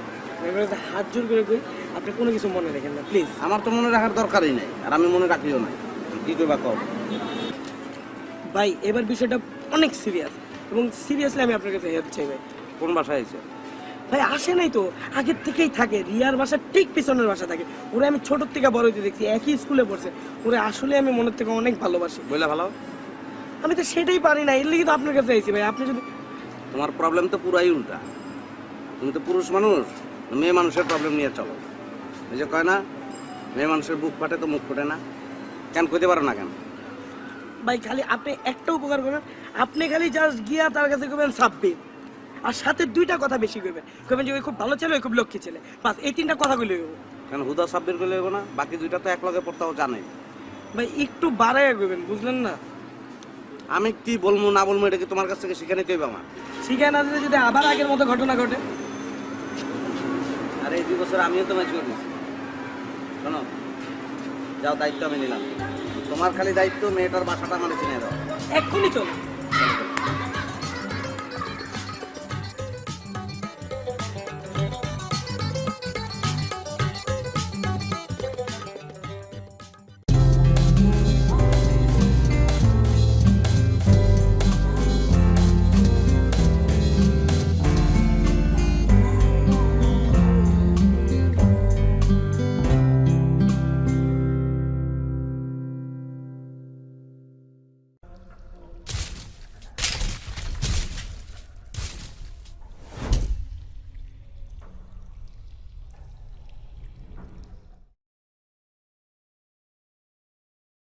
Speaker 8: এবারে হাত জোর করে কই, আপনি কোনো কিছু মনে রাখেন না প্লিজ।
Speaker 3: আমার তো মনে রাখার দরকারই নাই, আর আমি মনে রাখিও না। কি কইবা কও?
Speaker 8: ভাই এবার বিষয়টা অনেক সিরিয়াস, এবং সিরিয়াসলি আমি আপনার কাছে হেল্প চাই ভাই।
Speaker 3: কোন বাসায় আইছো?
Speaker 8: ভাই আসে নাই তো, আগের থেকেই থাকে। রিয়ার বাসা ঠিক পিছনের বাসা থাকে। ওরা আমি ছোট থেকে বড় হইতে দেখছি, একই স্কুলে পড়ছে। ওরা আসলে আমি মনের থেকে অনেক ভালোবাসি।
Speaker 3: বইলা ভালো।
Speaker 8: আমি তো সেটাই পারি না, এর লিগে তো আপনার কাছে আইছি ভাই। আপনি যদি
Speaker 3: তোমার প্রবলেম তো পুরাই উল্টা। তুমি তো পুরুষ মানুষ, মেয়ে মানুষের প্রবলেম নিয়ে চলো। এই যে কয় না, মেয়ে মানুষের বুক ফাটে তো মুখ ফোটে না। কেন কইতে পারো না কেন?
Speaker 8: ভাই খালি আপনি একটা উপকার করেন, আপনি খালি জাস্ট গিয়া তার কাছে কইবেন সাব্বির, আর সাথে 2টা কথা বেশি কইবেন। কইবেন যে ওই খুব ভালো ছেলে, ওই খুব লক্ষ্মী ছেলে, বাস এই 3টা কথা কইলে হইব।
Speaker 3: কেন হুদা সাব্বির করলে হইব না? বাকি 2টা তো এক লগে পড়তাও জানে।
Speaker 8: ভাই একটু বাড়াইয়া কইবেন, বুঝলেন না?
Speaker 3: আমি কি বলবো না বলবো এটা কি তোমার কাছ থেকে শিখে নিতে হইবে আমার?
Speaker 8: শিখায় না দিলে যদি আবার আগের মতো ঘটনা ঘটে।
Speaker 3: আর এই 2 বছর আমিও তো ম্যাচিওর হয়েছি। শোনো, যাও, দায়িত্ব আমি নিলাম। তোমার খালি দায়িত্ব মেয়েটার বাসাটা আমার চিনে দাও।
Speaker 8: এক্ষুনি চল।